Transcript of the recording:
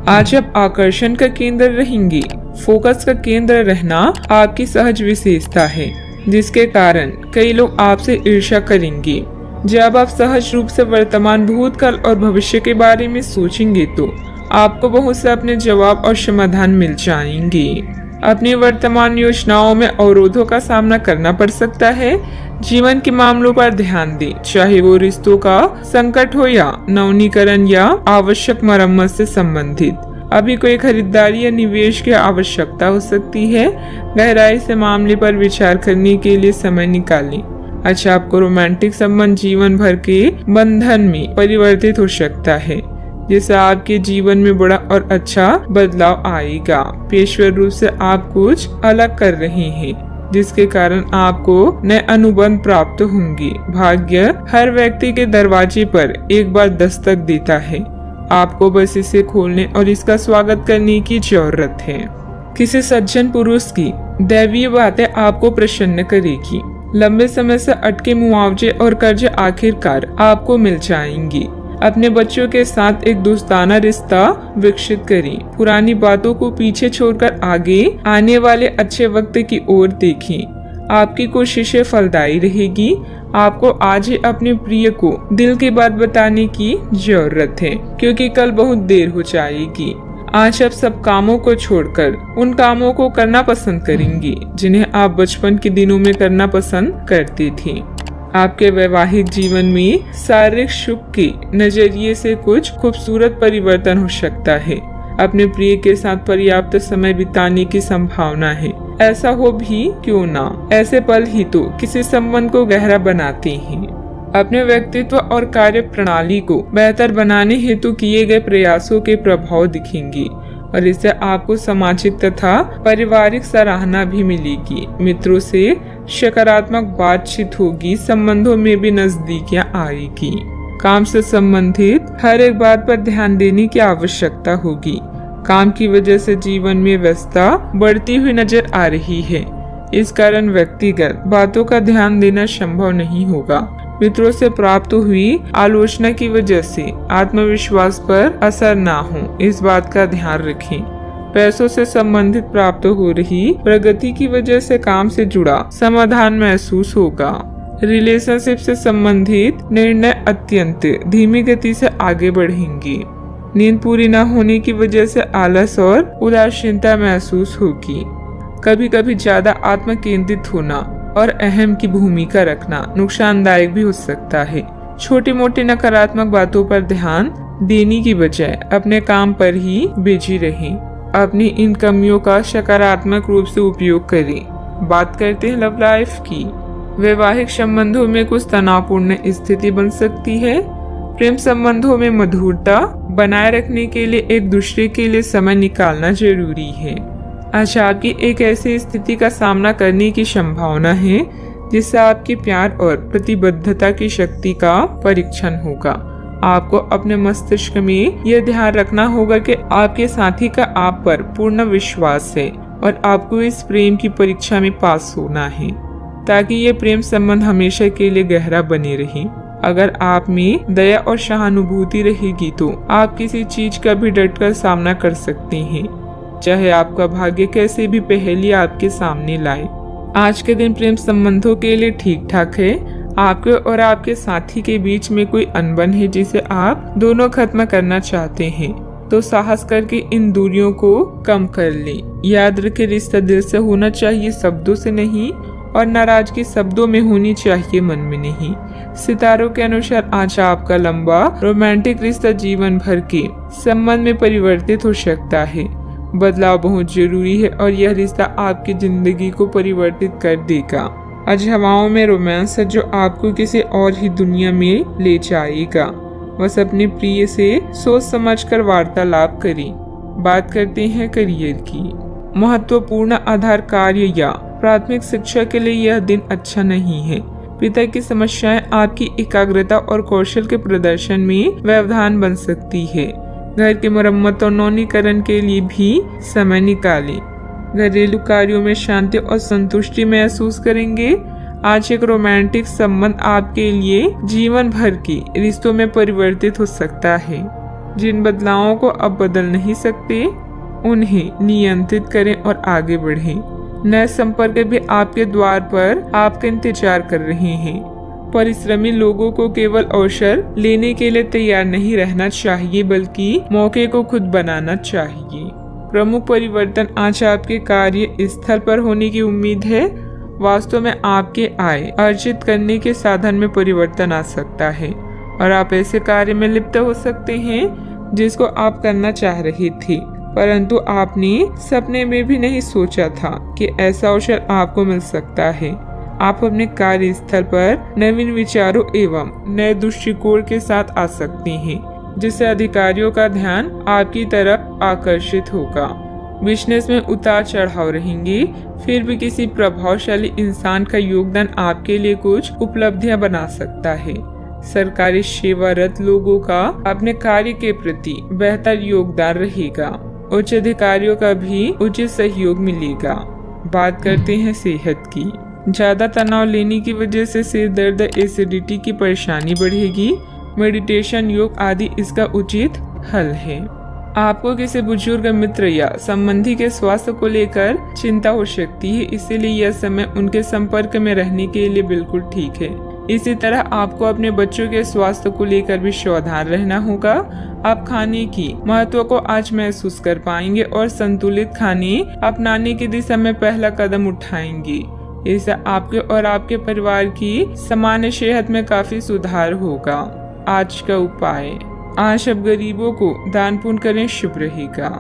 आज आप आकर्षण का केंद्र रहेंगी। फोकस का केंद्र रहना आपकी सहज विशेषता है, जिसके कारण कई लोग आपसे ईर्ष्या करेंगे। जब आप सहज रूप से वर्तमान, भूतकाल और भविष्य के बारे में सोचेंगे तो आपको बहुत से अपने जवाब और समाधान मिल जाएंगे। अपनी वर्तमान योजनाओं में अवरोधों का सामना करना पड़ सकता है। जीवन के मामलों पर ध्यान दें, चाहे वो रिश्तों का संकट हो या नवीनीकरण या आवश्यक मरम्मत से संबंधित। अभी कोई खरीदारी या निवेश की आवश्यकता हो सकती है। गहराई से मामले पर विचार करने के लिए समय निकालें। अच्छा, आपको रोमांटिक संबंध जीवन भर के बंधन में परिवर्तित हो सकता है, जिससे आपके जीवन में बड़ा और अच्छा बदलाव आएगा। पेशेवर रूप से आप कुछ अलग कर रहे हैं, जिसके कारण आपको नए अनुबंध प्राप्त होंगे। भाग्य हर व्यक्ति के दरवाजे पर एक बार दस्तक देता है। आपको बस इसे खोलने और इसका स्वागत करने की जरूरत है। किसी सज्जन पुरुष की दैवीय बातें आपको प्रसन्न करेगी। लंबे समय से अटके मुआवजे और कर्ज आखिरकार आपको मिल जाएंगे। अपने बच्चों के साथ एक दोस्ताना रिश्ता विकसित करें। पुरानी बातों को पीछे छोड़कर आगे आने वाले अच्छे वक्त की ओर देखें। आपकी कोशिशें फलदायी रहेगी। आपको आज ही अपने प्रिय को दिल की बात बताने की जरूरत है, क्योंकि कल बहुत देर हो जाएगी। आज आप सब कामों को छोड़कर उन कामों को करना पसंद करेंगी जिन्हें आप बचपन के दिनों में करना पसंद करती थी। आपके वैवाहिक जीवन में शारीरिक सुख के नजरिए से कुछ खूबसूरत परिवर्तन हो सकता है। अपने प्रिय के साथ पर्याप्त समय बिताने की संभावना है। ऐसा हो भी क्यों ना, ऐसे पल ही तो किसी संबंध को गहरा बनाते हैं। अपने व्यक्तित्व और कार्य प्रणाली को बेहतर बनाने हेतु किए गए प्रयासों के प्रभाव दिखेंगे और इससे आपको सामाजिक तथा पारिवारिक सराहना भी मिलेगी। मित्रों से सकारात्मक बातचीत होगी। संबंधों में भी नजदीकियां आएगी। काम से संबंधित हर एक बात पर ध्यान देने की आवश्यकता होगी। काम की वजह से जीवन में व्यस्तता बढ़ती हुई नजर आ रही है। इस कारण व्यक्तिगत बातों का ध्यान देना संभव नहीं होगा। मित्रों से प्राप्त हुई आलोचना की वजह से आत्मविश्वास पर असर ना हो, इस बात का ध्यान रखें। पैसों से संबंधित प्राप्त हो रही प्रगति की वजह से काम से जुड़ा समाधान महसूस होगा। रिलेशनशिप से संबंधित निर्णय अत्यंत धीमी गति से आगे बढ़ेंगे। नींद पूरी न होने की वजह से आलस और उदासीनता महसूस होगी। कभी कभी ज्यादा आत्म केंद्रित होना और अहम की भूमिका रखना नुकसानदायक भी हो सकता है। छोटी मोटी नकारात्मक बातों पर ध्यान देने की बजाय अपने काम पर ही बिजी रहें। अपनी इन कमियों का सकारात्मक रूप से उपयोग करें। बात करते हैं लव लाइफ की। वैवाहिक संबंधों में कुछ तनावपूर्ण स्थिति बन सकती है। प्रेम संबंधों में मधुरता बनाए रखने के लिए एक दूसरे के लिए समय निकालना जरूरी है। आज आपकी एक ऐसी स्थिति का सामना करने की संभावना है जिससे आपके प्यार और प्रतिबद्धता की शक्ति का परीक्षण होगा। आपको अपने मस्तिष्क में यह ध्यान रखना होगा कि आपके साथी का आप पर पूर्ण विश्वास है और आपको इस प्रेम की परीक्षा में पास होना है ताकि ये प्रेम संबंध हमेशा के लिए गहरा बने रहे। अगर आप में दया और सहानुभूति रहेगी तो आप किसी चीज का भी डटकर सामना कर सकते हैं, चाहे आपका भाग्य कैसे भी पहेली आपके सामने लाए। आज के दिन प्रेम संबंधों के लिए ठीक ठाक है। आपके और आपके साथी के बीच में कोई अनबन है जिसे आप दोनों खत्म करना चाहते हैं, तो साहस करके इन दूरियों को कम कर लें। याद रखें, रिश्ता दिल से होना चाहिए, शब्दों से नहीं, और नाराजगी शब्दों में होनी चाहिए, मन में नहीं। सितारों के अनुसार आज आपका लंबा रोमांटिक रिश्ता जीवन भर के संबंध में परिवर्तित हो सकता है। बदलाव बहुत जरूरी है और यह रिश्ता आपकी जिंदगी को परिवर्तित कर देगा। आज हवाओं में रोमांस है जो आपको किसी और ही दुनिया में ले जाएगा। बस अपने प्रिय से सोच समझकर वार्तालाप करें। बात करते हैं करियर की। महत्वपूर्ण आधार कार्य या प्राथमिक शिक्षा के लिए यह दिन अच्छा नहीं है। पिता की समस्याएं आपकी एकाग्रता और कौशल के प्रदर्शन में व्यवधान बन सकती है। घर की मरम्मत और नवीनीकरण के लिए भी समय निकालें। घरेलू कार्यों में शांति और संतुष्टि महसूस करेंगे। आज एक रोमांटिक संबंध आपके लिए जीवन भर के रिश्तों में परिवर्तित हो सकता है। जिन बदलावों को अब बदल नहीं सकते उन्हें नियंत्रित करें और आगे बढ़ें। नए संपर्क भी आपके द्वार पर आपका इंतजार कर रहे हैं। परिश्रमी लोगों को केवल अवसर लेने के लिए तैयार नहीं रहना चाहिए, बल्कि मौके को खुद बनाना चाहिए। प्रमुख परिवर्तन आज आपके कार्य स्थल पर होने की उम्मीद है। वास्तव में आपके आय अर्जित करने के साधन में परिवर्तन आ सकता है और आप ऐसे कार्य में लिप्त हो सकते हैं जिसको आप करना चाह रहे थे, परंतु आपने सपने में भी नहीं सोचा था कि ऐसा अवसर आपको मिल सकता है। आप अपने कार्य स्थल पर नवीन विचारों एवं नए दृष्टिकोण के साथ आ सकते हैं, जिससे अधिकारियों का ध्यान आपकी तरफ आकर्षित होगा। बिजनेस में उतार चढ़ाव रहेंगे, फिर भी किसी प्रभावशाली इंसान का योगदान आपके लिए कुछ उपलब्धियां बना सकता है। सरकारी सेवारत लोगों का अपने कार्य के प्रति बेहतर योगदान रहेगा। उच्च अधिकारियों का भी उचित सहयोग मिलेगा। बात करते हैं सेहत की। ज्यादा तनाव लेने की वजह से सिर दर्द, एसिडिटी की परेशानी बढ़ेगी। मेडिटेशन, योग आदि इसका उचित हल है। आपको किसी बुजुर्ग मित्र या संबंधी के स्वास्थ्य को लेकर चिंता हो सकती है, इसीलिए यह समय उनके संपर्क में रहने के लिए बिल्कुल ठीक है। इसी तरह आपको अपने बच्चों के स्वास्थ्य को लेकर भी सावधान रहना होगा। आप खाने की महत्व को आज महसूस कर पाएंगे और संतुलित खाने अपनाने की दिशा में पहला कदम उठाएंगे। इससे आपके और आपके परिवार की सामान्य सेहत में काफी सुधार होगा। आज का उपाय, आज अब गरीबों को दान पुण्य करें, शुभ रहेगा।